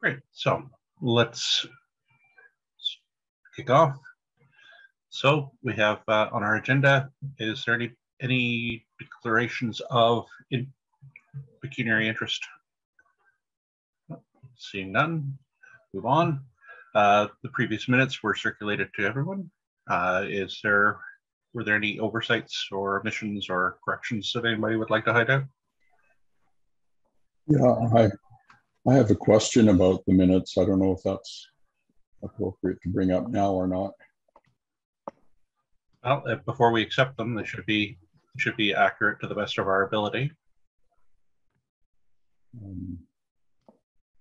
Great. So let's kick off. So we have on our agenda, is there any declarations of pecuniary interest? Seeing none, move on. The previous minutes were circulated to everyone. Were there any oversights or omissions or corrections that anybody would like to highlight? Yeah, I have a question about the minutes. I don't know if that's appropriate to bring up now or not. Well, before we accept them, they should be accurate to the best of our ability.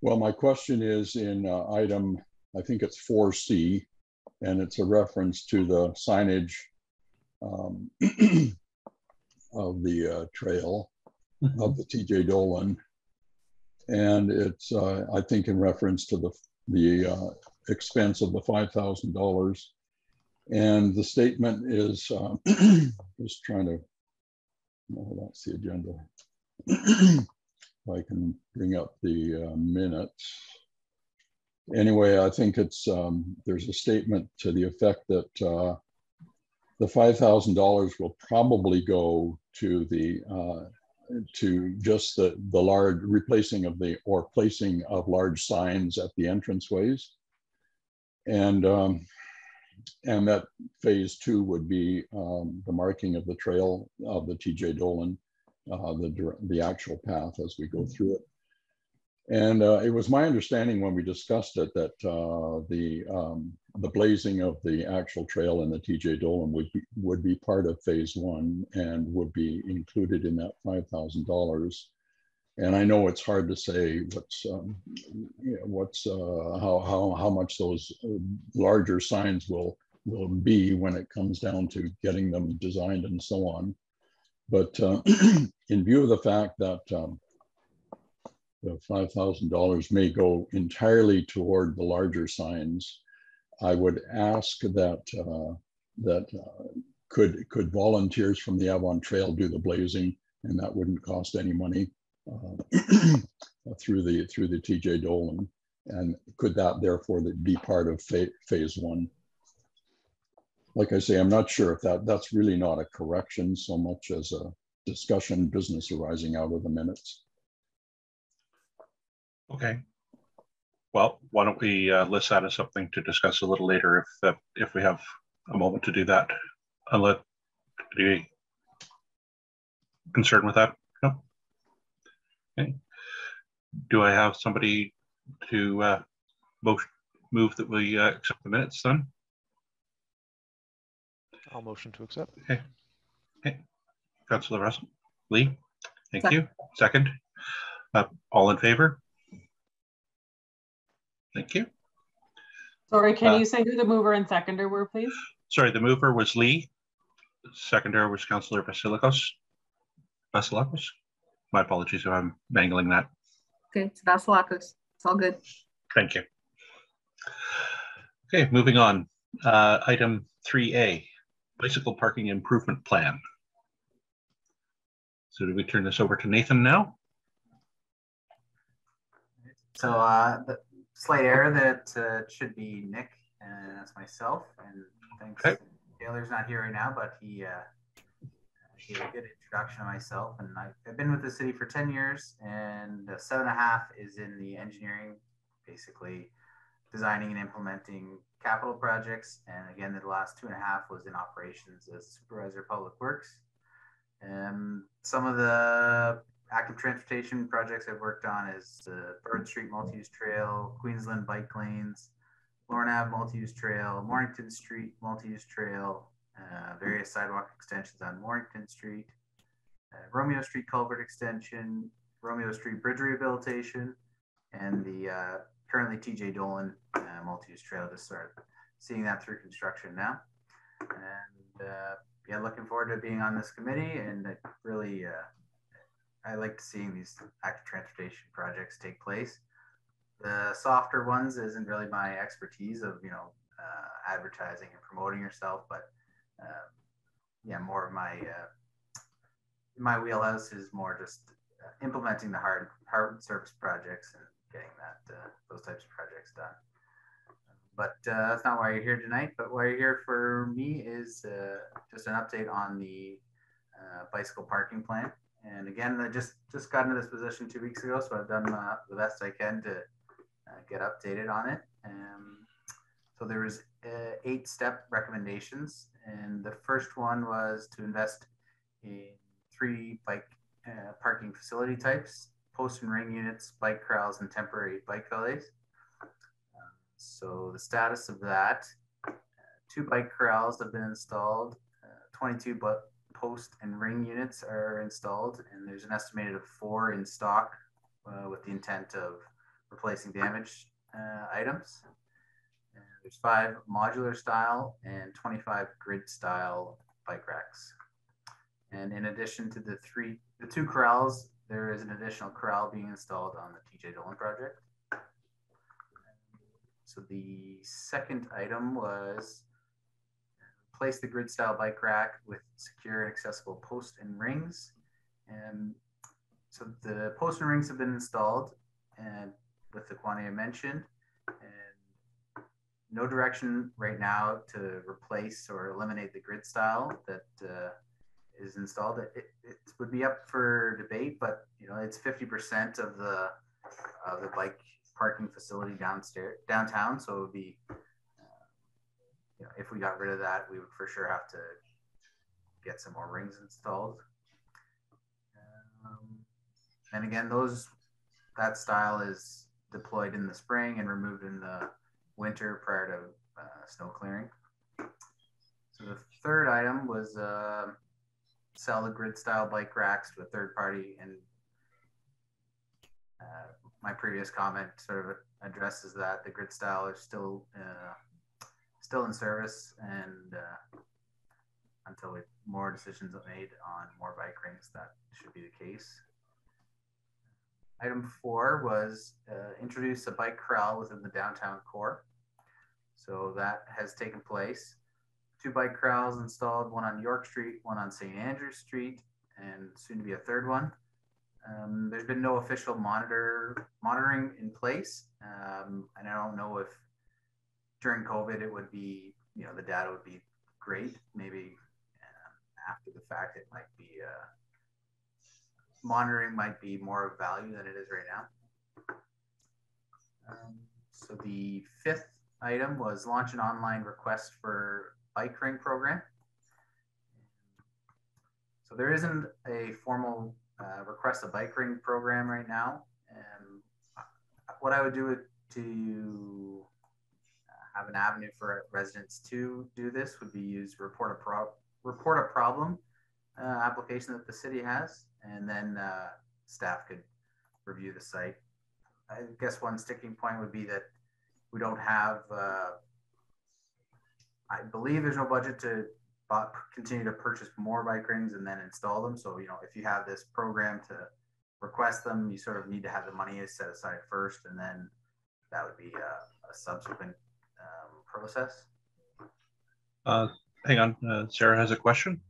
Well, my question is in item, I think it's 4C, and it's a reference to the signage of the trail of the TJ Dolan. And it's, I think, in reference to the expense of the $5,000. And the statement is, just trying to, oh, that's the agenda. If I can bring up the minutes. Anyway, I think it's, there's a statement to the effect that the $5,000 will probably go to the, to just the large replacing of or placing of large signs at the entranceways. And that phase 2 would be the marking of the trail of the TJ Dolan, the actual path as we go through it. And it was my understanding when we discussed it that the blazing of the actual trail in the TJ Dolan would be part of phase 1 and would be included in that $5,000. And I know it's hard to say how much those larger signs will be when it comes down to getting them designed and so on. But in view of the fact that the $5,000 may go entirely toward the larger signs, I would ask that could volunteers from the Avon Trail do the blazing, and that wouldn't cost any money through the TJ Dolan, and could that therefore be part of phase 1? Like I say, I'm not sure if that's really not a correction so much as a discussion business arising out of the minutes. Okay. Well, why don't we list that as something to discuss a little later if we have a moment to do that. Unless, are you concerned with that? No. Okay. Do I have somebody to move that we accept the minutes then? I'll motion to accept. Okay. Okay. Councillor Russell. Lee, thank you. Second. All in favor? Thank you. Sorry, can you say who the mover and seconder were, please? Sorry, the mover was Lee. The seconder was Councillor Vasilakos. My apologies if I'm mangling that. Okay, it's Vasilakos. It's all good. Thank you. Okay, moving on. Item 3A, bicycle parking improvement plan. So do we turn this over to Nathan now? So the slight error that should be Nick, and that's myself. And thanks, okay. Taylor's not here right now, but he gave a good introduction of myself. And I've been with the city for 10 years, and 7.5 is in the engineering, basically designing and implementing capital projects. And again, the last 2.5 was in operations as supervisor of public works. And some of the active transportation projects I've worked on is the Bird Street multi-use trail, Queensland bike lanes, Lorne Ave multi-use trail, Mornington Street multi-use trail, various sidewalk extensions on Mornington Street, Romeo Street culvert extension, Romeo Street bridge rehabilitation, and the currently TJ Dolan multi-use trail. Just start seeing that through construction now. And yeah, looking forward to being on this committee, and it really I like seeing these active transportation projects take place. The softer ones isn't really my expertise of, advertising and promoting yourself, but yeah, more of my wheelhouse is more just implementing the hard surface projects and getting those types of projects done. But that's not why you're here tonight. But why you're here for me is just an update on the bicycle parking plan. And again, I just got into this position 2 weeks ago, so I've done the best I can to get updated on it. So there was 8-step recommendations, and the first one was to invest in 3 bike parking facility types: post and ring units, bike corrals, and temporary bike valets. So the status of that: 2 bike corrals have been installed, 22 post and ring units are installed, and there's an estimated of 4 in stock with the intent of replacing damaged items. There's 5 modular style and 25 grid style bike racks. And in addition to the 2 corrals, there is an additional corral being installed on the TJ Dolan project. So the second item was replace the grid style bike rack with secure and accessible post and rings. And so the post and rings have been installed and with the quantity I mentioned, and no direction right now to replace or eliminate the grid style that is installed. It would be up for debate, but it's 50% of the bike parking facility downtown. So it would be, if we got rid of that, we would for sure have to get some more rings installed. And again, that style is deployed in the spring and removed in the winter prior to snow clearing. So the third item was sell the grid style bike racks to a third party, and my previous comment sort of addresses that. The grid style is still in service, and until more decisions are made on more bike rings, that should be the case. Item 4 was introduce a bike corral within the downtown core. So that has taken place. 2 bike corrals installed, one on York Street, one on St. Andrew Street, and soon to be a third one. There's been no official monitoring in place. And I don't know if during COVID it would be, the data would be great. Maybe after the fact it might be, monitoring might be more of value than it is right now. So the 5th item was launch an online request for bike ring program. So there isn't a formal request a bike ring program right now. And what I would do to have an avenue for residents to do this would be use report a problem application that the city has, and then staff could review the site. I guess one sticking point would be that we don't have, I believe there's no budget to continue to purchase more bike rings and then install them. So, if you have this program to request them, you sort of need to have the money set aside first, and then that would be a subsequent process. Hang on, Sarah has a question.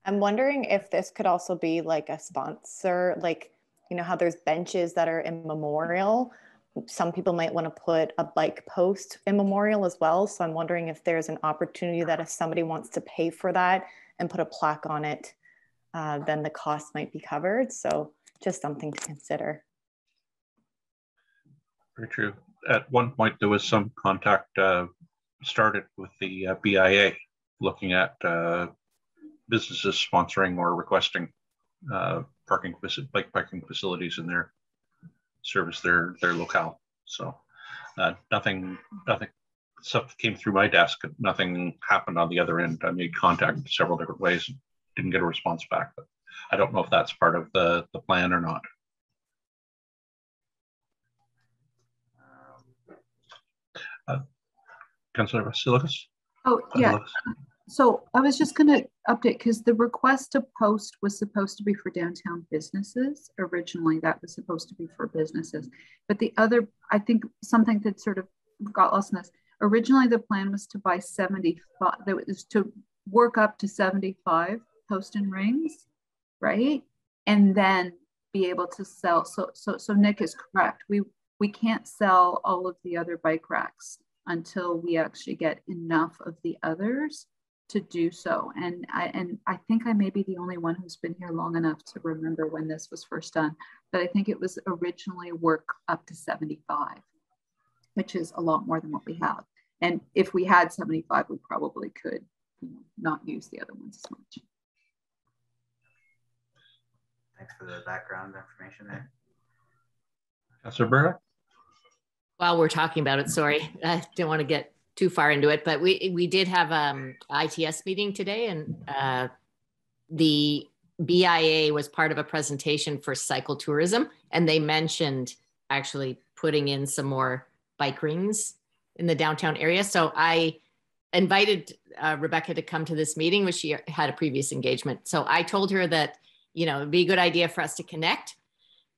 I'm wondering if this could also be like a sponsor, like, how there's benches that are in memorial. Some people might want to put a bike post in memorial as well. So I'm wondering if there's an opportunity that if somebody wants to pay for that and put a plaque on it, then the cost might be covered. So just something to consider. Very true. At one point, there was some contact started with the BIA looking at businesses sponsoring or requesting bike parking facilities in their service, their locale. So nothing stuff came through my desk. Nothing happened on the other end. I made contact several different ways, didn't get a response back. But I don't know if that's part of the plan or not. Councillor Vasilikos? Oh, yeah. So I was just going to update because the request to post was supposed to be for downtown businesses. Originally, that was supposed to be for businesses. But the other, I think something that sort of got lost in this, originally the plan was to buy 75, that was to work up to 75 post and rings, right? And then be able to sell. So Nick is correct. we can't sell all of the other bike racks until we actually get enough of the others to do so. And I think I may be the only one who's been here long enough to remember when this was first done, but I think it was originally work up to 75, which is a lot more than what we have. And if we had 75, we probably could, you know, not use the other ones as much. Thanks for the background information there. Councilor Burke? While we're talking about it, sorry, I don't want to get too far into it, but we did have ITS meeting today, and the BIA was part of a presentation for cycle tourism, and they mentioned actually putting in some more bike rings in the downtown area. So I invited Rebecca to come to this meeting, which she had a previous engagement. So I told her that, you know, it'd be a good idea for us to connect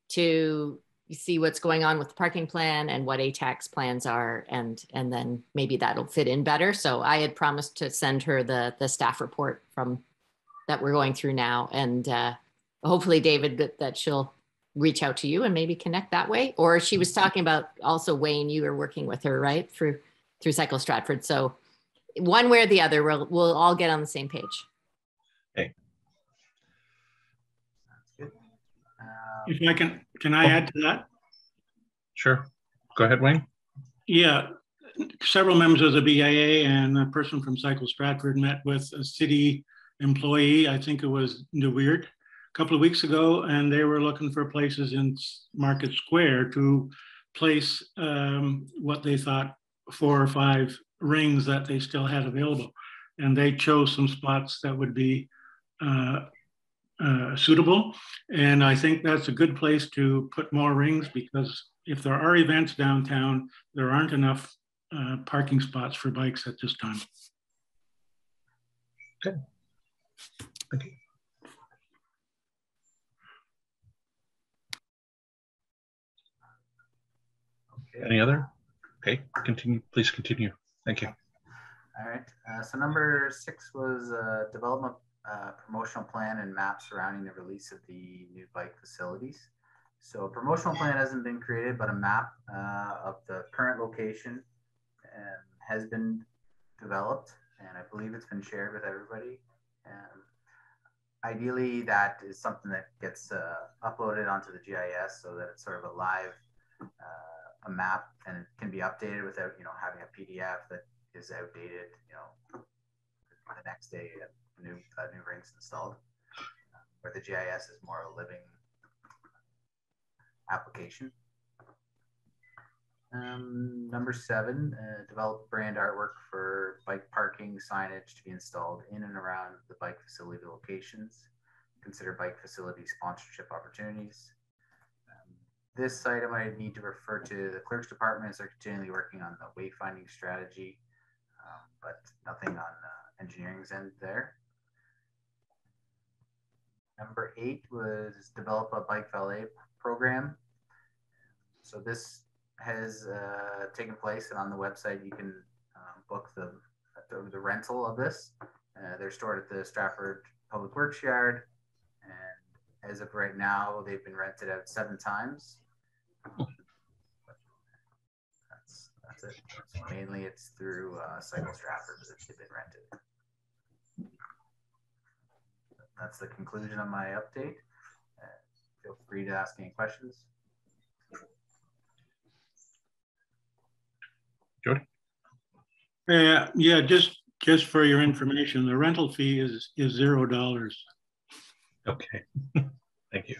to see what's going on with the parking plan and what ATAC's plans are, and then maybe that'll fit in better. So I had promised to send her the staff report from that we're going through now, and hopefully, David, that she'll reach out to you and maybe connect that way. Or she was talking about also, Wayne, you were working with her, right, through Cycle Stratford. So one way or the other, we'll all get on the same page. Okay. That's good. If can I add to that? Sure. Go ahead, Wayne. Yeah, several members of the BIA and a person from Cycle Stratford met with a city employee, I think it was New Weird, a couple of weeks ago, and they were looking for places in Market Square to place what they thought 4 or 5 rings that they still had available. And they chose some spots that would be suitable. And I think that's a good place to put more rings, because if there are events downtown, there aren't enough parking spots for bikes at this time. Okay. Thank you. Okay. Any other? Okay, continue. Please continue. Thank you. All right. So number 6 was development promotional plan and map surrounding the release of the new bike facilities. So a promotional plan hasn't been created, but a map of the current location has been developed, and I believe it's been shared with everybody. Ideally, that is something that gets uploaded onto the GIS so that it's sort of a live a map, and it can be updated without, you know, having a PDF that is outdated, you know, the next day a new ring's installed, where the GIS is more a living application. Number 7, develop brand artwork for bike parking signage to be installed in and around the bike facility locations. Consider bike facility sponsorship opportunities. This item I need to refer to the clerk's department, as they're continually working on the wayfinding strategy, but nothing on engineering's end there. Number 8 was develop a bike valet program. So this has taken place, and on the website you can book the rental of this. They're stored at the Stratford Public Works Yard, and as of right now, they've been rented out 7 times. That's it. So mainly it's through Cycle Stratford that they've been rented. That's the conclusion of my update. Feel free to ask any questions. Jody? Yeah, just for your information, the rental fee is $0. Okay. Thank you.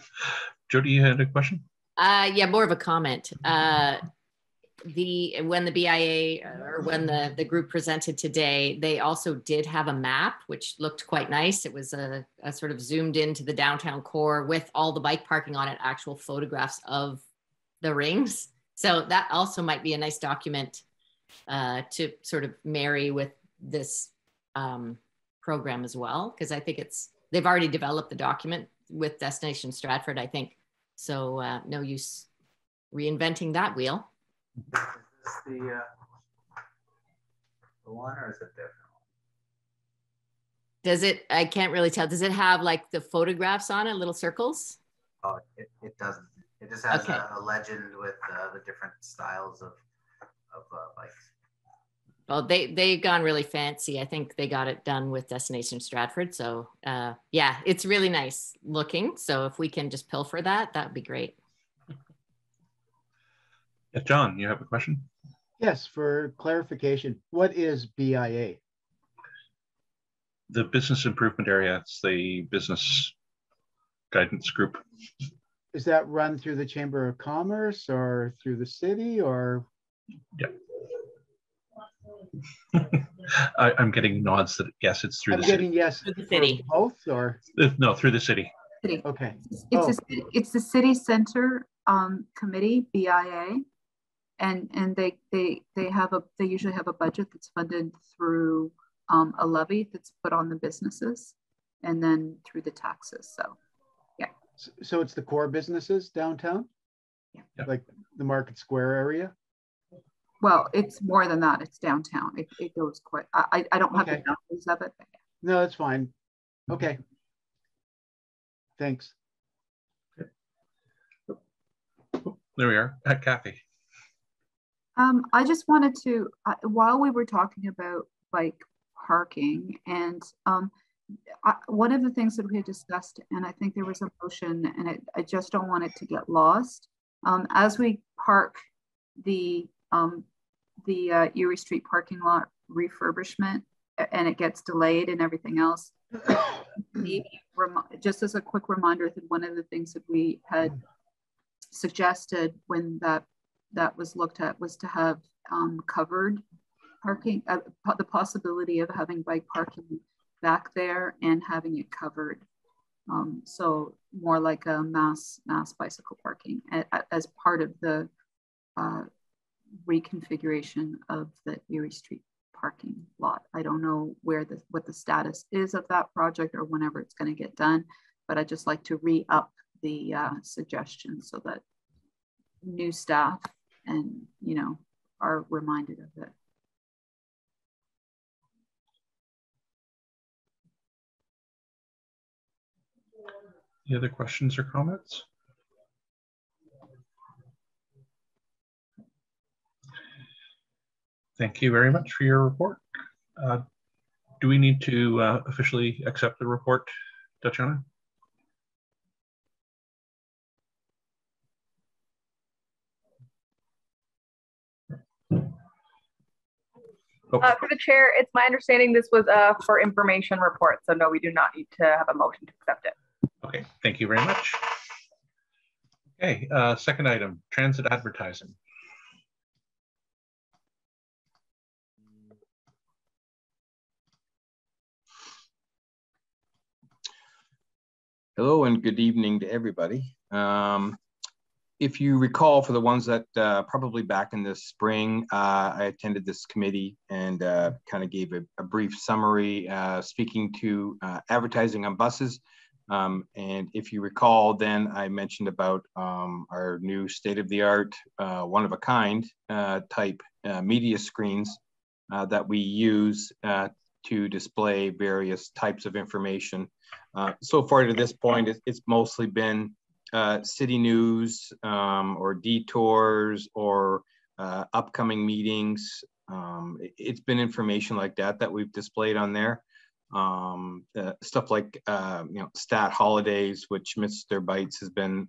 Jody, you had a question? Yeah, more of a comment. When the BIA or when the group presented today, they also did have a map, which looked quite nice. It was a sort of zoomed into the downtown core with all the bike parking on it, actual photographs of the rings. So that also might be a nice document to sort of marry with this program as well, because I think they've already developed the document with Destination Stratford, I think. So no use reinventing that wheel. Is this the one, or is it different? Does it? I can't really tell. Does it have like the photographs on it, little circles? Oh, it doesn't. It just has Okay. a legend with the different styles of bikes. Well, they've gone really fancy. I think they got it done with Destination Stratford. So yeah, it's really nice looking. So if we can just pilfer that, that would be great. Yeah, John, you have a question? Yes, for clarification, what is BIA? The business improvement area. It's the business guidance group. Is that run through the Chamber of Commerce or through the city or? Yeah. I'm getting nods that yes, it's through the city. I'm getting yes Through the city. both or? No, through the city. City. Okay. It's the city center committee, BIA, and they usually have a budget that's funded through a levy that's put on the businesses, and then through the taxes. So yeah. So it's the core businesses downtown? Yeah. Like the Market Square area? Well, it's more than that. It's downtown. It goes quite. I don't have the numbers of it. But yeah. No, that's fine. Okay. Thanks. There we are. Kathy. I just wanted to, while we were talking about bike parking, and one of the things that we had discussed, and I think there was a motion, and I just don't want it to get lost. As we park the Erie Street parking lot refurbishment, and it gets delayed and everything else, just as a quick reminder that one of the things that we had suggested when that was looked at was to have covered parking, the possibility of having bike parking back there and having it covered. So more like a mass bicycle parking as part of the reconfiguration of the Erie Street parking lot. I don't know what the status is of that project or whenever it's going to get done, but I'd just like to re-up the suggestion so that new staff and are reminded of it. Any other questions or comments? Thank you very much for your report. Do we need to officially accept the report, Tatiana? For the chair, it's my understanding this was for information report, so no, we do not need to have a motion to accept it. Okay, thank you very much. Okay, second item, transit advertising. Hello and good evening to everybody. If you recall, for the ones that probably back in the spring, I attended this committee and kind of gave a brief summary speaking to advertising on buses. And if you recall, then I mentioned about our new state-of-the-art, one-of-a-kind type media screens that we use to display various types of information. So far to this point, it's mostly been city news or detours or upcoming meetings. It's been information like that we've displayed on there. Stuff like stat holidays, which Mr. Bites has been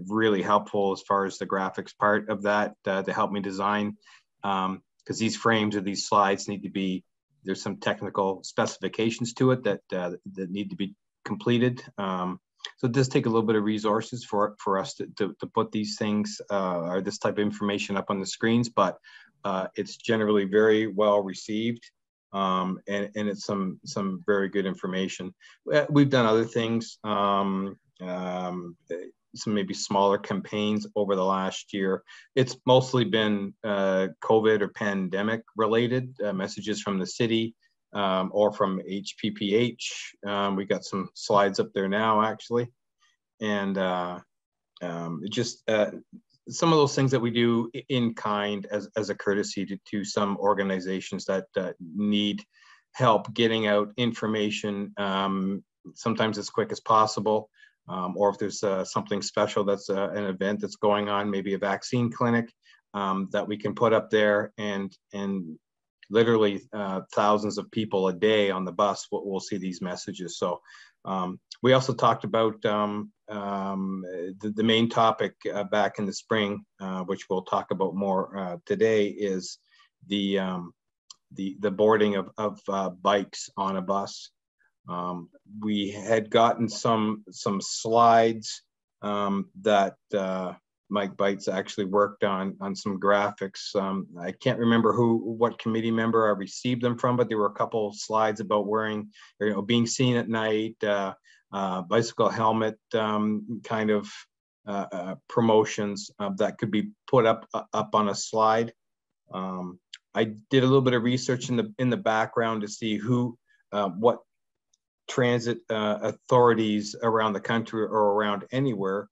really helpful as far as the graphics part of that to help me design, because these frames of these slides need to be, there's some technical specifications to it that need to be completed. So it does take a little bit of resources for us to put these things or this type of information up on the screens, but it's generally very well received. And it's some very good information. We've done other things, some maybe smaller campaigns over the last year. It's mostly been COVID or pandemic related messages from the city or from HPPH. We got some slides up there now actually. And just some of those things that we do in kind as a courtesy to some organizations that need help getting out information, sometimes as quick as possible. or if there's something special that's an event that's going on, maybe a vaccine clinic that we can put up there, and literally thousands of people a day on the bus will see these messages. So we also talked about the main topic back in the spring, which we'll talk about more today, is the boarding of bikes on a bus. We had gotten some slides that Mike Bites actually worked on some graphics. I can't remember what committee member I received them from, but there were a couple slides about wearing, being seen at night, bicycle helmet kind of promotions that could be put up on a slide. I did a little bit of research in the background to see what transit authorities around the country or around anywhere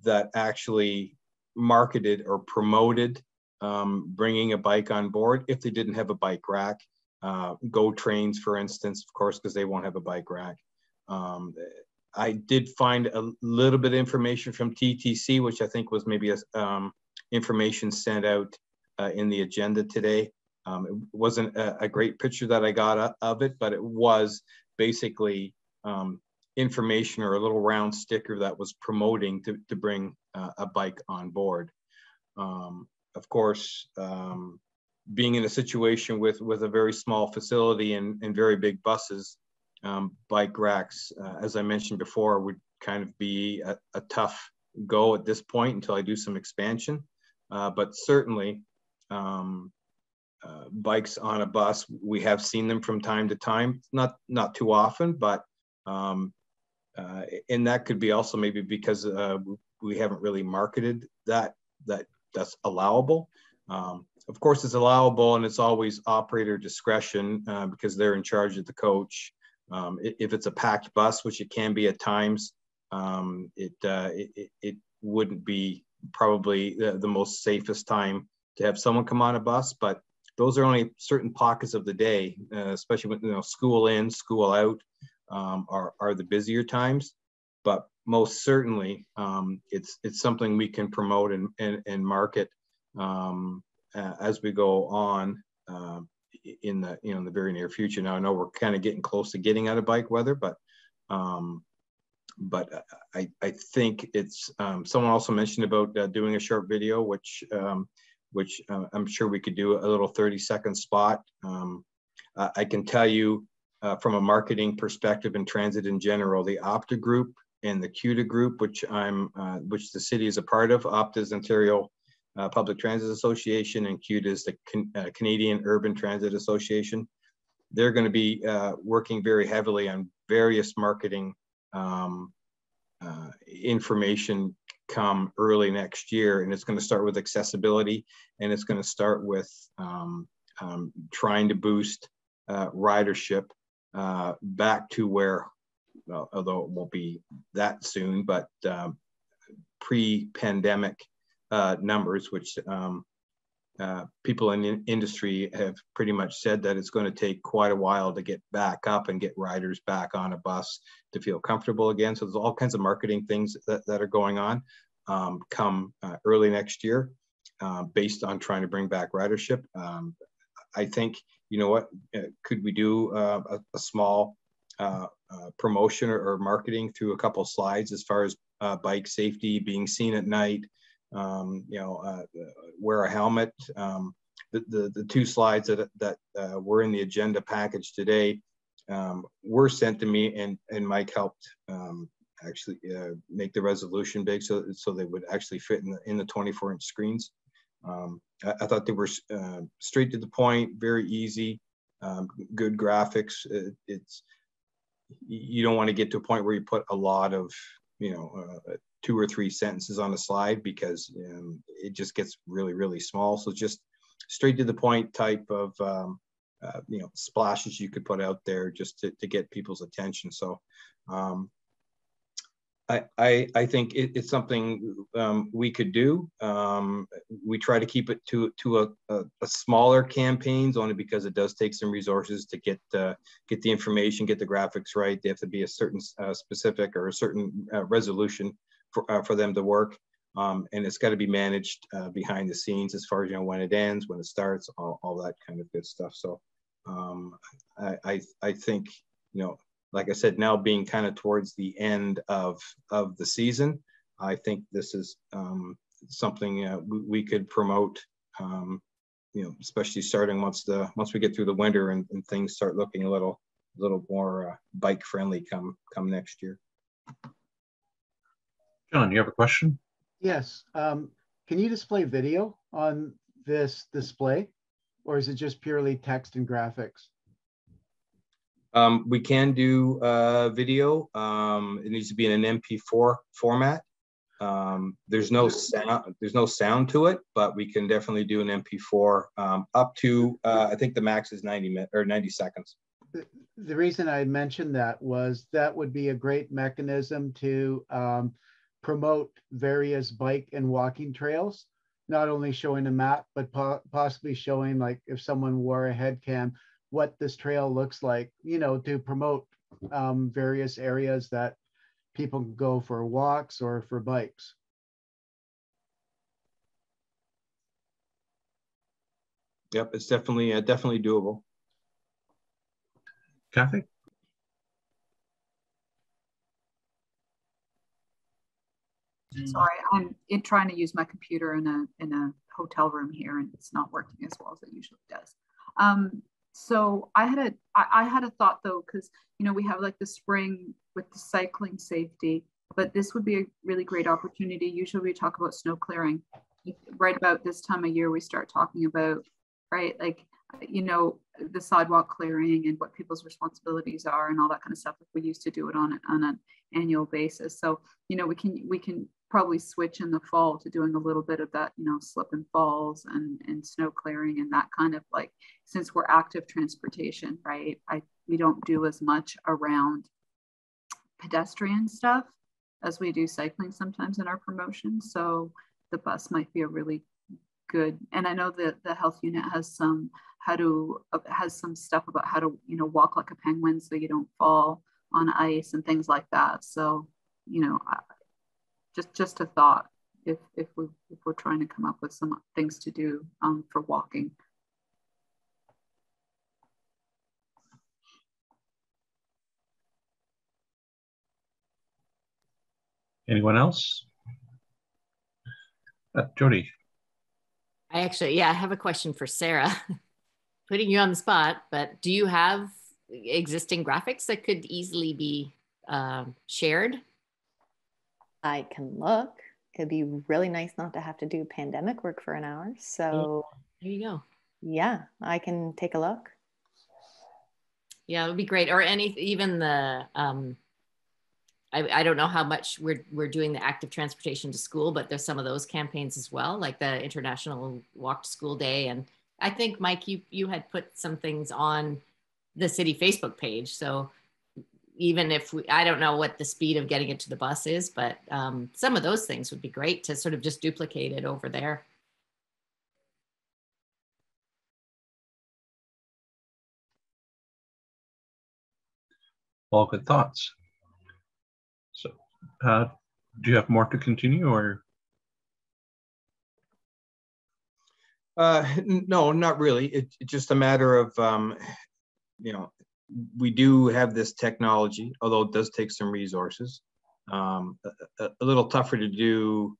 that actually marketed or promoted bringing a bike on board if they didn't have a bike rack. Go Trains, for instance, of course, because they won't have a bike rack. I did find a little bit of information from TTC, which I think was maybe information sent out in the agenda today. It wasn't a great picture that I got of it, but it was basically information or a little round sticker that was promoting to bring a bike on board. Of course, being in a situation with a very small facility and very big buses, bike racks, as I mentioned before, would kind of be a tough go at this point until I do some expansion. But certainly, bikes on a bus, we have seen them from time to time, not too often, but and that could be also maybe because we haven't really marketed that's allowable. Of course, it's allowable, and it's always operator discretion because they're in charge of the coach. If it's a packed bus, which it can be at times, it wouldn't be probably the most safest time to have someone come on a bus, but those are only certain pockets of the day, especially when school in, school out are the busier times. But most certainly, it's something we can promote and market as we go on in the very near future. Now I know we're kind of getting close to getting out of bike weather, but I think it's someone also mentioned about doing a short video, which I'm sure we could do a little 30-second spot. I can tell you from a marketing perspective and transit in general, the Opta group and the CUTA group, which the city is a part of. Opta is Ontario Public Transit Association, and CUTA is the Canadian Urban Transit Association. They're going to be working very heavily on various marketing information come early next year, and it's going to start with accessibility, and it's going to start with trying to boost ridership back to where, well, although it won't be that soon, but pre-pandemic numbers, which people in the industry have pretty much said that it's going to take quite a while to get back up and get riders back on a bus to feel comfortable again. So there's all kinds of marketing things that are going on come early next year based on trying to bring back ridership. I think, could we do a small promotion or marketing through a couple of slides as far as bike safety, being seen at night, wear a helmet. The two slides that were in the agenda package today were sent to me, and Mike helped actually make the resolution big so they would actually fit in the 24-inch screens. I thought they were straight to the point, very easy, good graphics. You don't want to get to a point where you put a lot of 2 or 3 sentences on a slide because it just gets really, really small. So just straight to the point type of splashes you could put out there just to get people's attention. So I think it's something we could do. We try to keep it to a smaller campaigns, only because it does take some resources to get the information, get the graphics right. They have to be a certain specific or a certain resolution for them to work. And it's got to be managed behind the scenes, as far as, you know, when it ends, when it starts, all that kind of good stuff. So I think, you know, like I said, now being kind of towards the end of the season, I think this is something we could promote, you know, especially starting once we get through the winter and things start looking a little more bike friendly come next year. John, you have a question? Yes. Can you display video on this display, or is it just purely text and graphics? We can do video. It needs to be in an MP4 format. There's no sound to it, but we can definitely do an MP4 up to I think the max is 90 seconds. The reason I mentioned that was that would be a great mechanism to promote various bike and walking trails, not only showing a map, but possibly showing, like, if someone wore a head cam, what this trail looks like, you know, to promote various areas that people can go for walks or for bikes. Yep, it's definitely doable. Kathy? Sorry, I'm trying to use my computer in a hotel room here, and it's not working as well as it usually does. So I had a thought though, because, you know, we have like the spring with the cycling safety, but this would be a really great opportunity. Usually we talk about snow clearing. Right about this time of year, we start talking about, right, like, you know, the sidewalk clearing and what people's responsibilities are and all that kind of stuff. Like we used to do it on an annual basis. So, you know, we can probably switch in the fall to doing a little bit of that, you know, slip and falls and snow clearing and that kind of, like, since we're active transportation, right? We don't do as much around pedestrian stuff as we do cycling sometimes in our promotions. So the bus might be a really good, and I know that the health unit has some stuff about how to, you know, walk like a penguin so you don't fall on ice and things like that. So, you know, just a thought, if we're trying to come up with some things to do for walking. Anyone else? Jody. I have a question for Sarah. Putting you on the spot, but do you have existing graphics that could easily be shared? I can look. It'd be really nice not to have to do pandemic work for an hour. So there you go. Yeah, I can take a look. Yeah, it would be great. Or even the I don't know how much we're doing the active transportation to school, but there's some of those campaigns as well, like the International Walk to School Day. And I think, Mike, you had put some things on the city Facebook page. So even if I don't know what the speed of getting it to the bus is, but some of those things would be great to sort of just duplicate it over there. All good thoughts. So do you have more to continue, or? No, not really. It's just a matter of, you know, we do have this technology, although it does take some resources. A little tougher to do,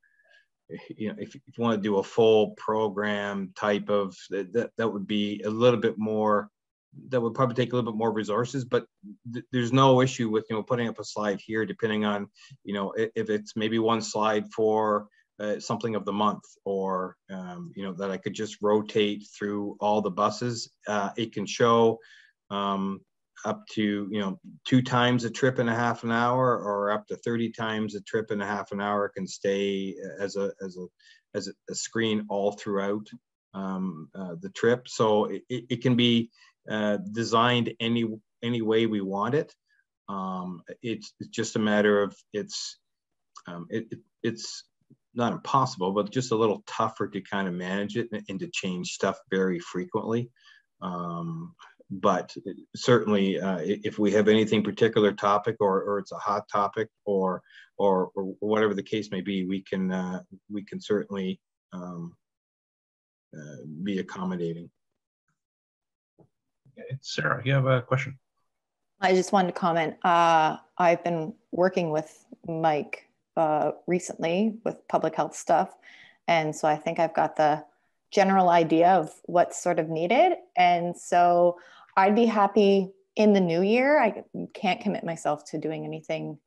you know, if you want to do a full program type of, that would be a little bit more, that would probably take a little bit more resources, but there's no issue with, you know, putting up a slide here, depending on, you know, if it's maybe one slide for something of the month, or, you know, that I could just rotate through all the buses. It can show up to, you know, 2 times a trip in a half an hour, or up to 30 times a trip in a half an hour. It can stay as a screen all throughout the trip. So it can be designed any way we want it. It's just a matter of, it's it's not impossible, but just a little tougher to kind of manage it and to change stuff very frequently. But certainly, if we have anything particular topic, or it's a hot topic, or whatever the case may be, we can certainly be accommodating. Sarah, you have a question? I just wanted to comment. I've been working with Mike recently with public health stuff. And so I think I've got the general idea of what's sort of needed. And so I'd be happy in the new year. I can't commit myself to doing anything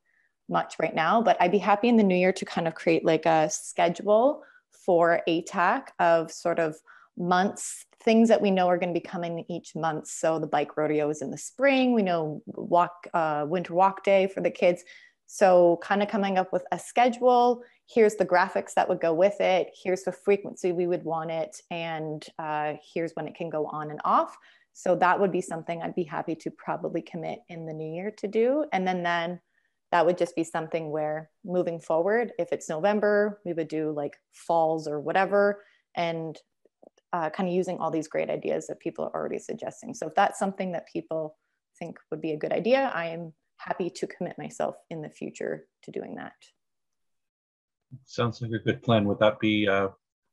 much right now, but I'd be happy in the new year to kind of create like a schedule for ATAC of sort of months, things that we know are going to be coming each month. So the bike rodeo is in the spring. We know winter walk day for the kids. So kind of coming up with a schedule. Here's the graphics that would go with it. Here's the frequency we would want it. And here's when it can go on and off. So that would be something I'd be happy to probably commit in the new year to do. And then that would just be something where moving forward, if it's November, we would do like falls or whatever, and kind of using all these great ideas that people are already suggesting. So if that's something that people think would be a good idea, I am happy to commit myself in the future to doing that. Sounds like a good plan. Would that be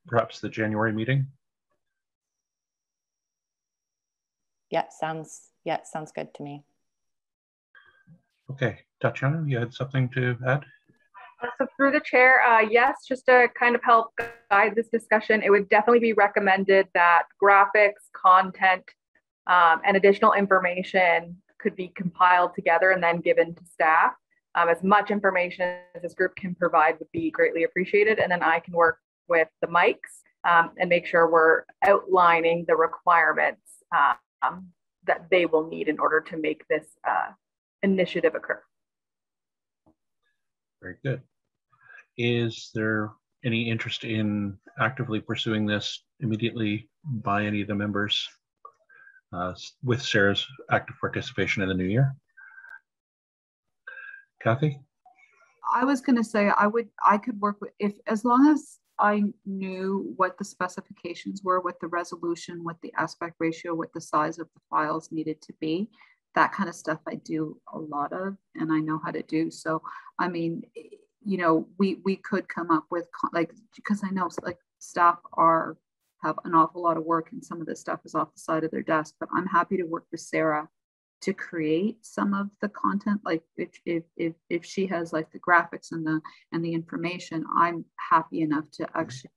perhaps the January meeting? Yeah, sounds good to me. Okay, Tatiana, you had something to add? So through the chair, yes, just to kind of help guide this discussion, it would definitely be recommended that graphics, content, and additional information could be compiled together and then given to staff. As much information as this group can provide would be greatly appreciated. And then I can work with the mics and make sure we're outlining the requirements that they will need in order to make this initiative occur. Very good. Is there any interest in actively pursuing this immediately by any of the members with Sarah's active participation in the new year? Kathy? I was going to say I could work with, as long as I knew what the specifications were, what the resolution, what the aspect ratio, what the size of the files needed to be. That kind of stuff I do a lot of, and I know how to do. So, I mean, you know, we could come up with, like, because I know like staff have an awful lot of work and some of this stuff is off the side of their desk, but I'm happy to work with Sarah to create some of the content. Like if she has like the graphics and the information, I'm happy enough to actually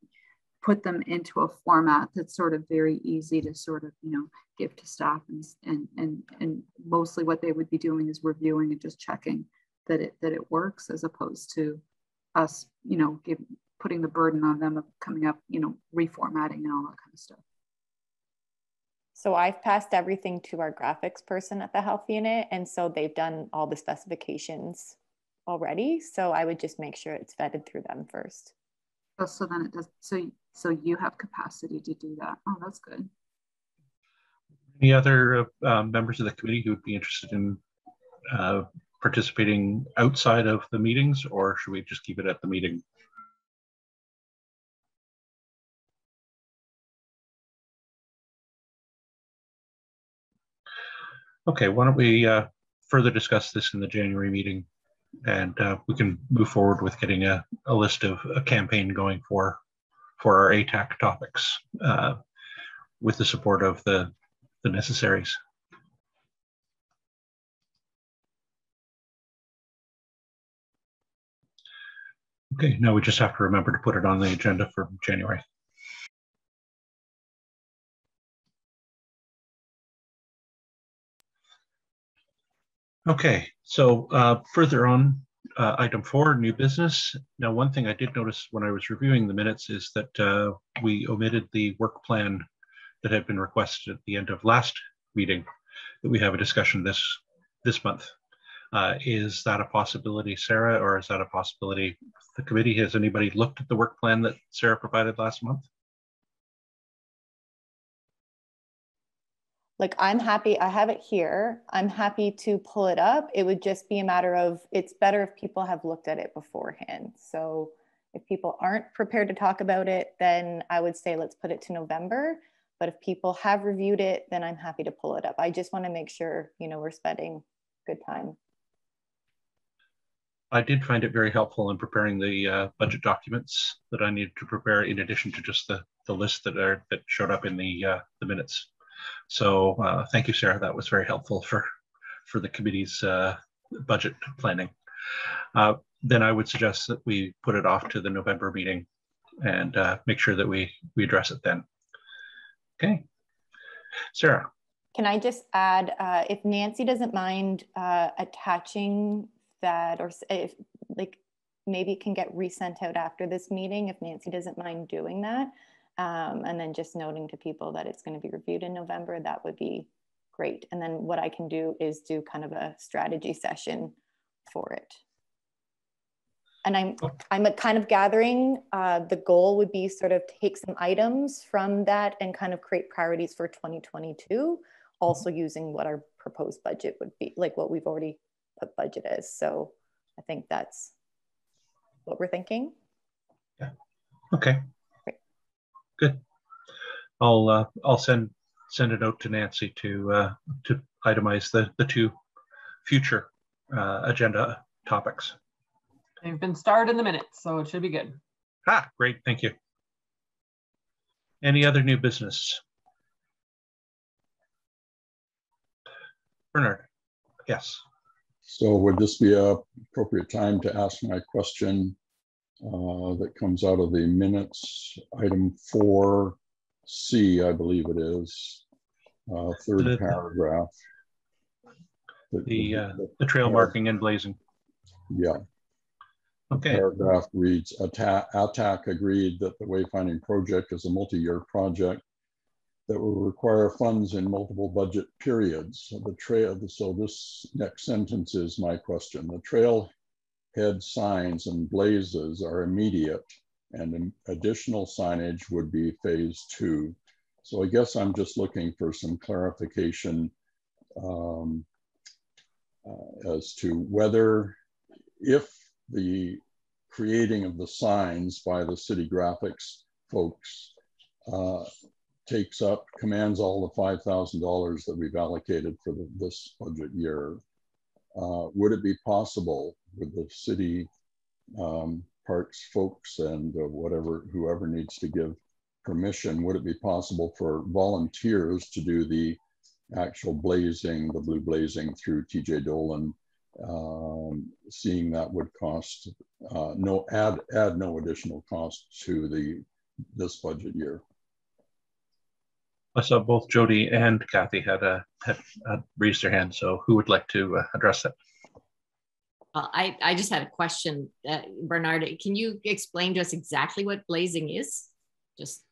put them into a format that's sort of very easy to sort of, you know, give to staff, and mostly what they would be doing is reviewing and just checking that it works, as opposed to us, you know, putting the burden on them of coming up, you know, reformatting and all that kind of stuff. So I've passed everything to our graphics person at the health unit, and so they've done all the specifications already. So I would just make sure it's vetted through them first. Oh, so then it does. So you have capacity to do that. Oh, that's good. Any other members of the committee who would be interested in participating outside of the meetings, or should we just keep it at the meeting? Okay, why don't we further discuss this in the January meeting, and we can move forward with getting a list of a campaign going for our ATAC topics with the support of the necessaries. Okay, now we just have to remember to put it on the agenda for January. Okay, so further on, item 4, new business. Now, one thing I did notice when I was reviewing the minutes is that we omitted the work plan that had been requested at the end of last meeting, that we have a discussion this month. Is that a possibility, Sarah, or is that a possibility the committee? Has anybody looked at the work plan that Sarah provided last month? like, I'm happy, I have it here. I'm happy to pull it up. It would just be a matter of, it's better if people have looked at it beforehand. So if people aren't prepared to talk about it, then I would say, let's put it to November. But if people have reviewed it, then I'm happy to pull it up. I just want to make sure, you know, we're spending good time. I did find it very helpful in preparing the budget documents that I needed to prepare, in addition to just the list that showed up in the minutes. So thank you, Sarah. That was very helpful for the committee's budget planning. Then I would suggest that we put it off to the November meeting and make sure that we address it then. Okay, Sarah. Can I just add, if Nancy doesn't mind attaching that, or if like maybe it can get resent out after this meeting, if Nancy doesn't mind doing that, and then just noting to people that it's going to be reviewed in November, that would be great. And then what I can do is do kind of a strategy session for it. And I'm kind of gathering, the goal would be sort of take some items from that and kind of create priorities for 2022, also using what our proposed budget would be, like what we've already put budget as. So I think that's what we're thinking. Yeah. Okay. Great. Good. I'll send a note to Nancy to itemize the two future agenda topics. They've been starred in the minutes, so it should be good. Ah, great. Thank you. Any other new business? Bernard. Yes. So would this be an appropriate time to ask my question that comes out of the minutes, item 4C, I believe it is, third paragraph. The trail marking and blazing. Yeah. Okay. The paragraph reads, ATAC agreed that the wayfinding project is a multi-year project that will require funds in multiple budget periods. So this next sentence is my question. The trailhead signs and blazes are immediate, and additional signage would be phase 2. So I guess I'm just looking for some clarification as to whether, if the creating of the signs by the city graphics folks commands all the $5,000 that we've allocated for this budget year, would it be possible with the city parks folks and whoever needs to give permission, would it be possible for volunteers to do the actual blazing, the blue blazing through TJ Dolan, seeing that would cost add no additional cost to this budget year? I saw both Jody and Kathy had raised their hand. So who would like to address that? I just had a question, Bernard. Can you explain to us exactly what blazing is, just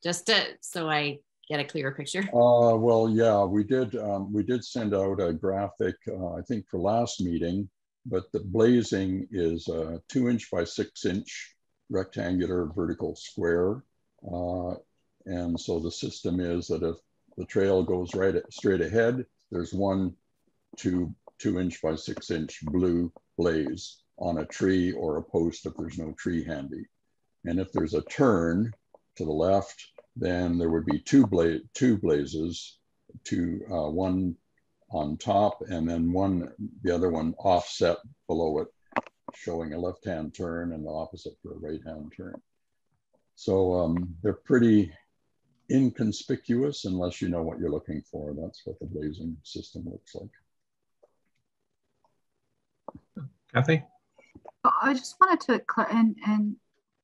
so I get a clearer picture? Well, yeah, we did send out a graphic, I think for last meeting, but the blazing is a 2-inch by 6-inch rectangular vertical square. And so the system is that if the trail goes straight ahead, there's one 2-inch by 6-inch blue blaze on a tree or a post if there's no tree handy. And if there's a turn to the left, then there would be two blazes, one on top and then the other one offset below it, showing a left-hand turn and the opposite for a right-hand turn. So they're pretty inconspicuous unless you know what you're looking for. That's what the blazing system looks like. Kathy? I just wanted to, and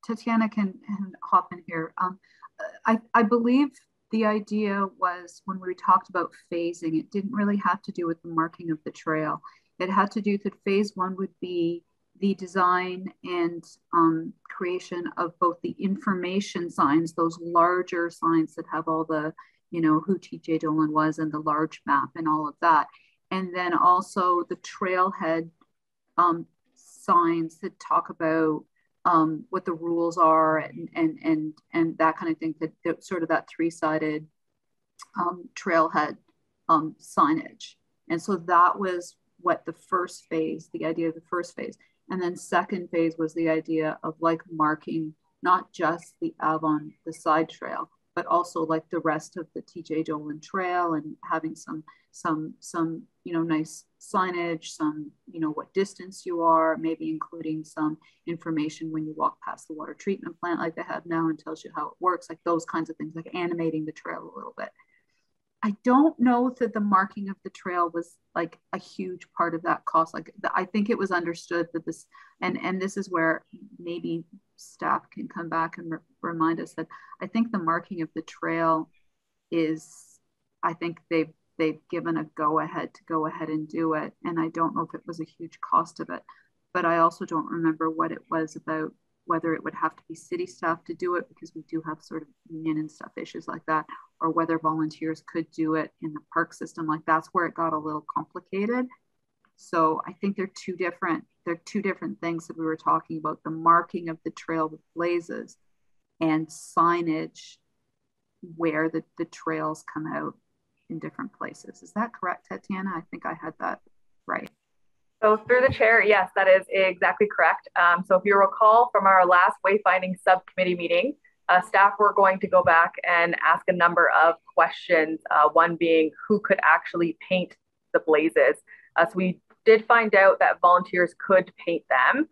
Tatiana can hop in here. I believe the idea was, when we talked about phasing, it didn't really have to do with the marking of the trail. It had to do that phase 1 would be the design and creation of both the information signs, those larger signs that have all the, who TJ Dolan was and the large map and all of that. And then also the trailhead signs that talk about what the rules are and that kind of thing, that sort of that 3-sided trailhead signage. And so that was what the first phase, the idea of the first phase. And then second phase was the idea of like marking not just the Avon, the side trail, but also like the rest of the TJ Dolan Trail, and having some nice signage, some what distance you are, maybe including some information when you walk past the water treatment plant like they have now and tells you how it works, like those kinds of things, like animating the trail a little bit. I don't know that the marking of the trail was like a huge part of that cost. Like I think it was understood that this, and this is where maybe staff can come back and remind us that I think the marking of the trail is, I think they've given a go ahead and do it. And I don't know if it was a huge cost of it, but I also don't remember what it was about, whether it would have to be city staff to do it, because we do have sort of union and stuff issues like that, or whether volunteers could do it in the park system. Like that's where it got a little complicated. So I think they're two different things that we were talking about: the marking of the trail with blazes and signage where the trails come out in different places. Is that correct, Tatiana? I think I had that right. So through the chair, yes, that is exactly correct. So if you recall from our last wayfinding subcommittee meeting, staff were going to go back and ask a number of questions, one being who could actually paint the blazes. So we did find out that volunteers could paint them.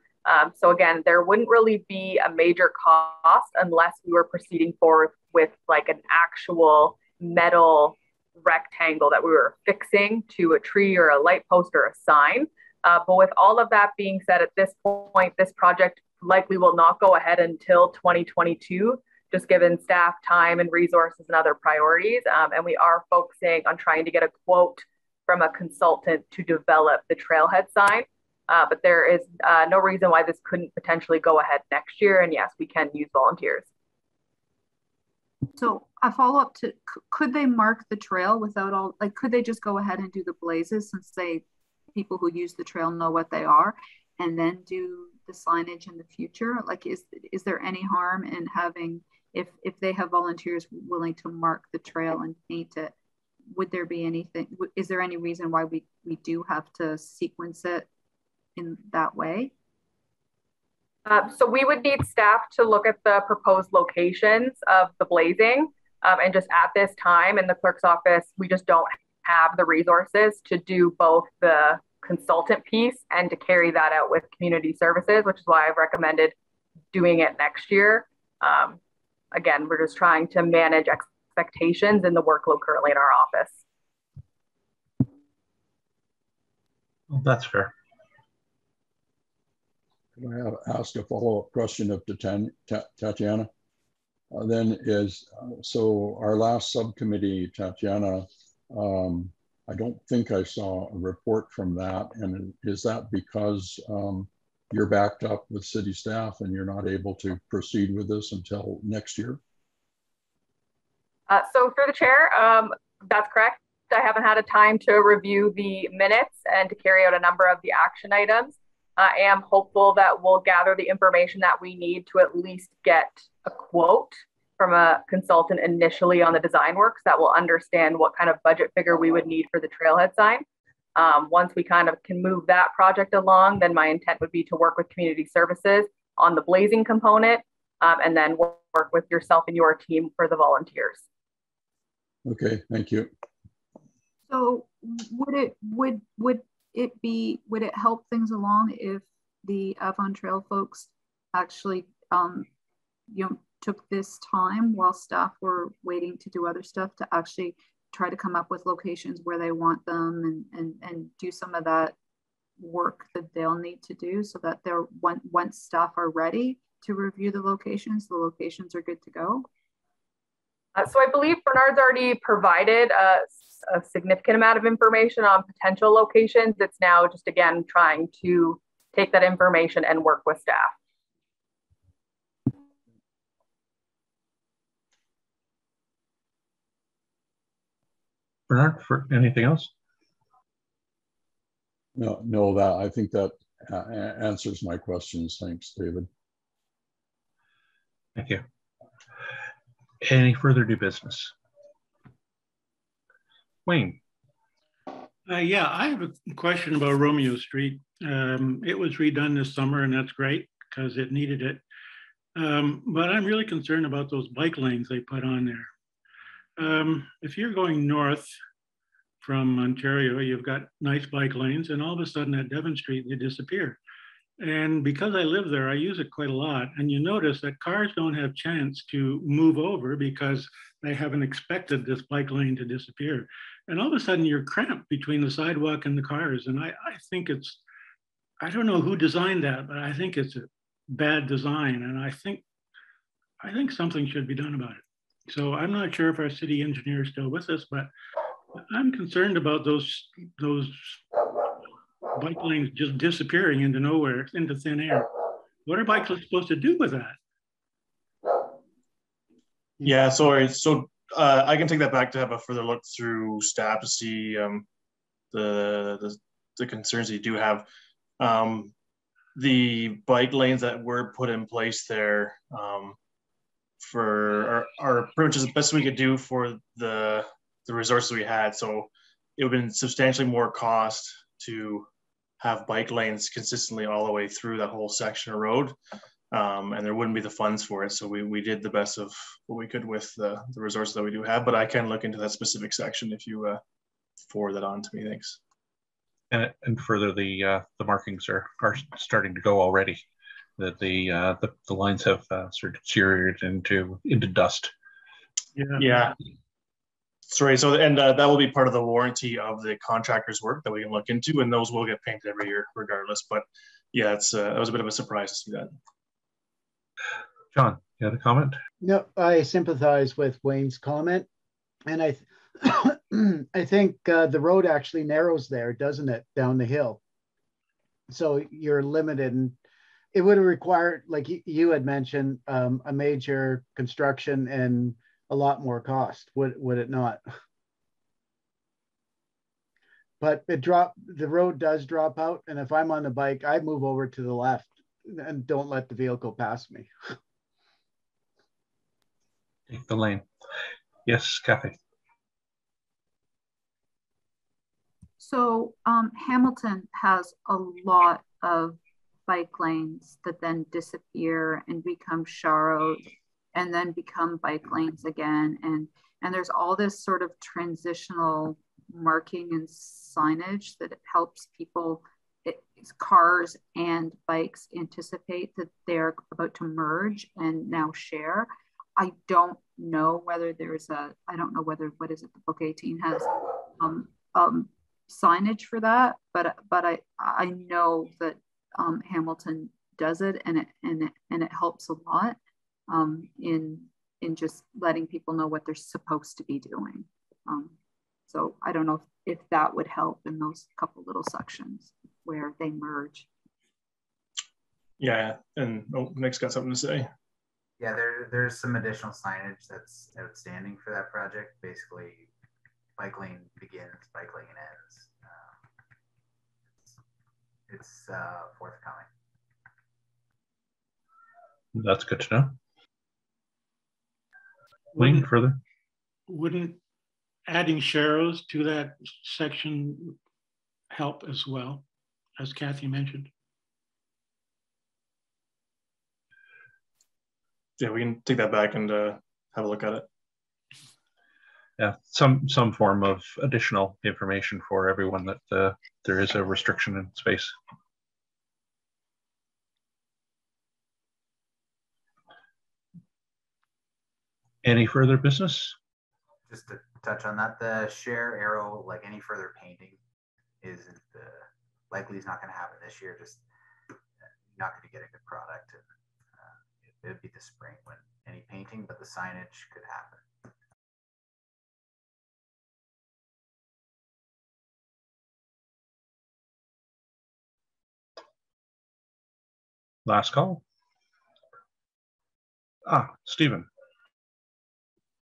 So again, there wouldn't really be a major cost unless we were proceeding forward with like an actual metal rectangle that we were fixing to a tree or a light post or a sign. But with all of that being said, at this point, this project likely will not go ahead until 2022, just given staff time and resources and other priorities. And we are focusing on trying to get a quote from a consultant to develop the trailhead sign. But there is no reason why this couldn't potentially go ahead next year. And yes, we can use volunteers. So a follow-up to, could they mark the trail without all, like, could they just go ahead and do the blazes since people who use the trail know what they are, and then do the signage in the future? Like, is there any harm in having, if they have volunteers willing to mark the trail and paint it, would there be anything, is there any reason why we do have to sequence it in that way? So we would need staff to look at the proposed locations of the blazing, and just at this time in the clerk's office, we just don't have the resources to do both the consultant piece and to carry that out with community services, which is why I've recommended doing it next year. Again, we're just trying to manage expectations and the workload currently in our office. Well, that's fair. Can I ask a follow-up question of Tatiana? Then so our last subcommittee, Tatiana, I don't think I saw a report from that. And is that because you're backed up with city staff and you're not able to proceed with this until next year? So through the chair, that's correct. I haven't had a time to review the minutes and to carry out a number of the action items. I am hopeful that we'll gather the information that we need to at least get a quote from a consultant initially on the design works that will understand what kind of budget figure we would need for the trailhead sign. Once we kind of can move that project along, then my intent would be to work with community services on the blazing component, and then work with yourself and your team for the volunteers. Okay, thank you. So would it help things along if the Avon Trail folks actually took this time while staff were waiting to do other stuff to actually try to come up with locations where they want them and do some of that work that they'll need to do, so that they're once staff are ready to review the locations are good to go? So I believe Bernard's already provided a significant amount of information on potential locations. It's now just, again, trying to take that information and work with staff. Bernard, for anything else? No, that I think that answers my questions. Thanks, David. Thank you. Any further new business? Wayne. Yeah, I have a question about Romeo Street. It was redone this summer, and that's great because it needed it. But I'm really concerned about those bike lanes they put on there. If you're going north from Ontario, you've got nice bike lanes, and all of a sudden at Devon Street, they disappear. And because I live there, I use it quite a lot. And you notice that cars don't have chance to move over because they haven't expected this bike lane to disappear. And all of a sudden you're cramped between the sidewalk and the cars. And I think it's, I don't know who designed that, but I think it's a bad design. And I think something should be done about it. So I'm not sure if our city engineer is still with us, but I'm concerned about those bike lanes just disappearing into nowhere, into thin air. What are bikes supposed to do with that? Yeah, sorry. So I can take that back to have a further look through staff to see the concerns that you do have. The bike lanes that were put in place there for are pretty much as best we could do for the resources we had. So it would have been substantially more cost to have bike lanes consistently all the way through that whole section of road. And there wouldn't be the funds for it. So we did the best of what we could with the resources that we do have, but I can look into that specific section if you forward that on to me, thanks. And further, the markings are starting to go already. The lines have sort of deteriorated into dust. Yeah. Sorry, so and that will be part of the warranty of the contractor's work that we can look into, and those will get painted every year regardless. But yeah, it's it was a bit of a surprise to see that. John, you had a comment? No, I sympathize with Wayne's comment, and I think the road actually narrows there, doesn't it, down the hill? So you're limited, and it would have required, like you had mentioned, a major construction and a lot more cost, would it not? But the road does drop out, and if I'm on the bike, I move over to the left and don't let the vehicle pass me. Take the lane. Yes, Kathy. So Hamilton has a lot of bike lanes that then disappear and become sharrows and then become bike lanes again. And there's all this sort of transitional marking and signage that helps people, cars and bikes, anticipate that they're about to merge and now share. I don't know whether I don't know whether, what is it, the Book 18 has signage for that, but I know that Hamilton does it, and it helps a lot in just letting people know what they're supposed to be doing. So I don't know if that would help in those couple little sections where they merge. Yeah, and Nick's got something to say. Yeah, there's some additional signage that's outstanding for that project. Basically, bike lane begins, bike lane ends. It's forthcoming. That's good to know. Wayne, further? Wouldn't adding sharrows to that section help as well, as Kathy mentioned? Yeah, we can take that back and have a look at it. Yeah, some form of additional information for everyone that there is a restriction in space. Any further business? Just to touch on that, the share arrow, like any further painting, isn't likely is not going to happen this year. Just not going to get a good product. And, it would be the spring when any painting, but the signage could happen. Last call. Stephen.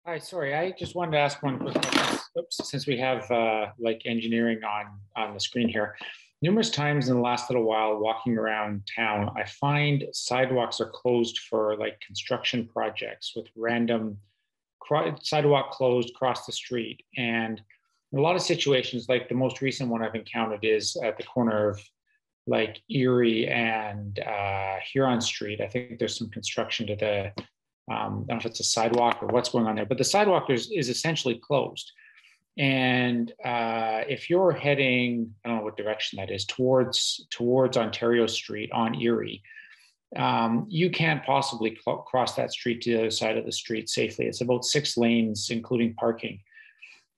Hi, sorry, I just wanted to ask one quick question. Oops, since we have like engineering on the screen here. Numerous times in the last little while walking around town, I find sidewalks are closed for like construction projects with random sidewalk closed across the street. And In a lot of situations, like the most recent one I've encountered is at the corner of like Erie and Huron Street. I think there's some construction to the, I don't know if it's a sidewalk or what's going on there, but the sidewalk is essentially closed. And if you're heading, I don't know what direction that is, towards Ontario Street on Erie, you can't possibly cross that street to the other side of the street safely. It's about 6 lanes, including parking.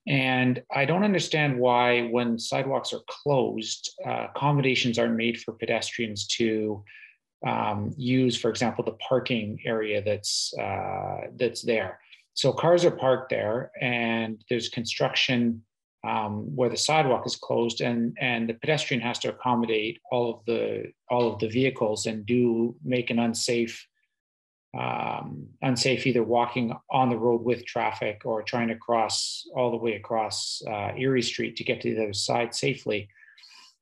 And I don't understand why, when sidewalks are closed, accommodations aren't made for pedestrians to use, for example, the parking area that's there. So cars are parked there, and there's construction where the sidewalk is closed, and the pedestrian has to accommodate all of the vehicles and make an unsafe either walking on the road with traffic or trying to cross all the way across Erie Street to get to the other side safely,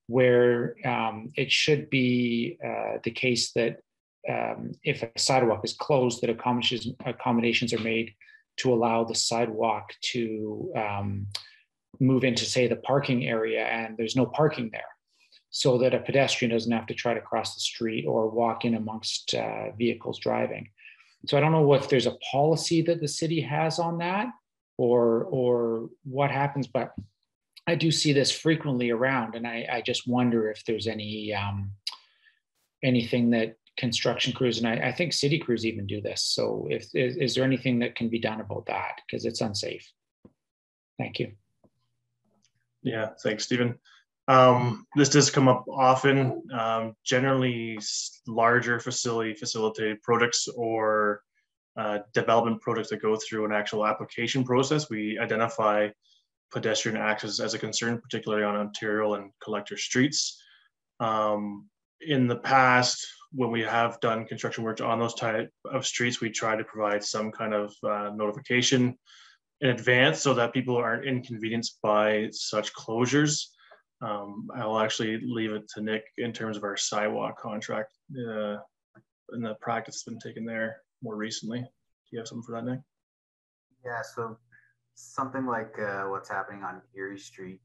where it should be the case that if a sidewalk is closed, that accommodations are made to allow the sidewalk to move into, say, the parking area, and there's no parking there, so that a pedestrian doesn't have to try to cross the street or walk in amongst vehicles driving. So I don't know if there's a policy that the city has on that or what happens, but I do see this frequently around, and I just wonder if there's anything that construction crews, and I think city crews even do this. So is there anything that can be done about that? Because it's unsafe. Thank you. Yeah, thanks, Stephen. This does come up often. Generally, larger facilitated projects or development projects that go through an actual application process, we identify pedestrian access as a concern, particularly on Ontario and collector streets. In the past, when we have done construction work on those type of streets, we try to provide some kind of notification in advance so that people aren't inconvenienced by such closures. I'll actually leave it to Nick in terms of our sidewalk contract and the practice that's been taken there more recently. Do you have something for that, Nick? Yeah, so something like what's happening on Erie Street,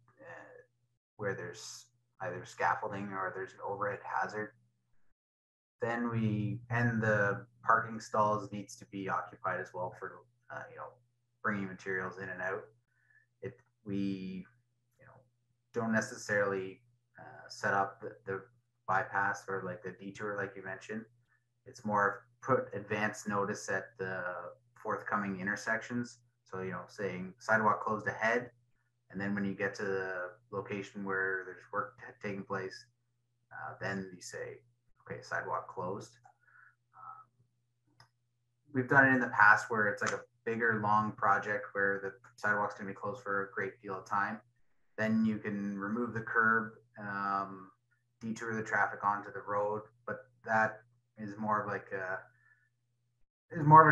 where there's either scaffolding or there's an overhead hazard, then the parking stalls needs to be occupied as well for bringing materials in and out. We don't necessarily set up the bypass or like the detour like you mentioned. It's more put advance notice at the forthcoming intersections. So saying sidewalk closed ahead, and then when you get to the location where there's work taking place, then you say, okay, sidewalk closed. We've done it in the past where it's like a bigger, long project where the sidewalk's going to be closed for a great deal of time. Then you can remove the curb, detour the traffic onto the road, but that is more of like a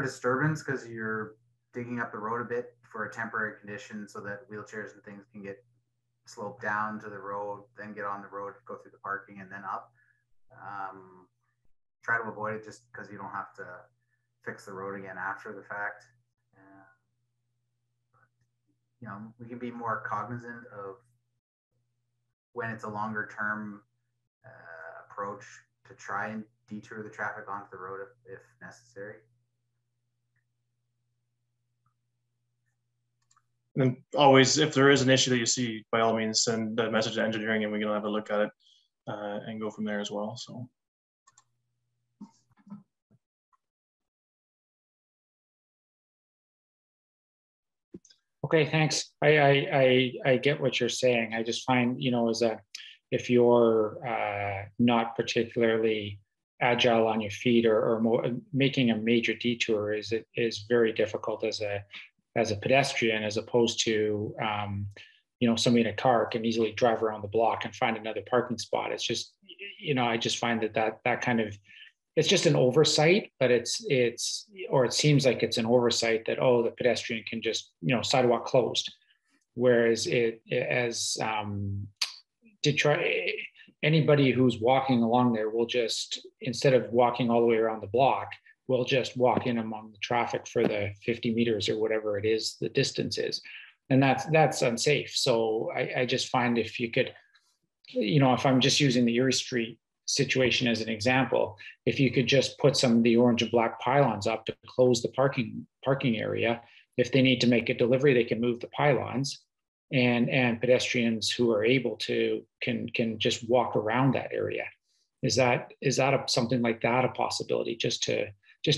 disturbance because you're digging up the road a bit for a temporary condition so that wheelchairs and things can get sloped down to the road, then get on the road, go through the parking, and then up. Try to avoid it just because you don't have to fix the road again after the fact. We can be more cognizant of when it's a longer term approach to try and detour the traffic onto the road if necessary. And always, if there is an issue that you see, by all means, send a message to engineering and we can have a look at it and go from there as well. So. Okay, thanks. I get what you're saying. I just find, if you're not particularly agile on your feet or making a major detour is very difficult as a pedestrian, as opposed to somebody in a car can easily drive around the block and find another parking spot. It's just, I just find that kind of, it's just an oversight, but it seems like it's an oversight that, oh, the pedestrian can just, sidewalk closed. Whereas anybody who's walking along there will just, instead of walking all the way around the block, will just walk in among the traffic for the 50 meters or whatever it is, the distance is. and that's unsafe. So I just find if you could, if I'm just using the Erie Street situation as an example, if you could just put some of the orange and black pylons up to close the parking area, if they need to make a delivery, they can move the pylons, and pedestrians who are able to can just walk around that area. Is that something like that a possibility, just to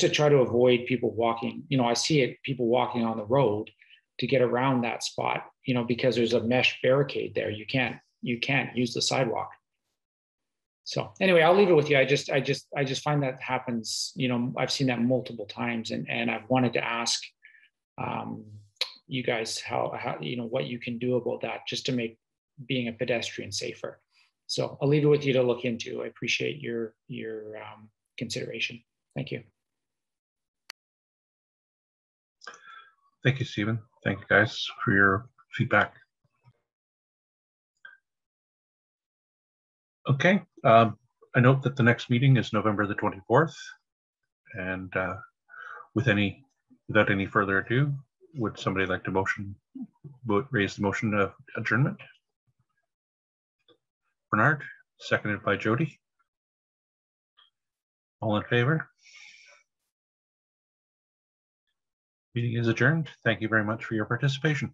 try to avoid people walking? I see it, people walking on the road to get around that spot, because there's a mesh barricade there. You can't use the sidewalk. So anyway, I'll leave it with you. I just find that happens. I've seen that multiple times, and I've wanted to ask you guys how what you can do about that, just to make being a pedestrian safer. So I'll leave it with you to look into. I appreciate your consideration. Thank you. Thank you, Stephen. Thank you guys for your feedback. Okay, I note that the next meeting is November the 24th, and without any further ado, would somebody like to raise the motion of adjournment? Bernard, seconded by Jody. All in favor? Meeting is adjourned. Thank you very much for your participation.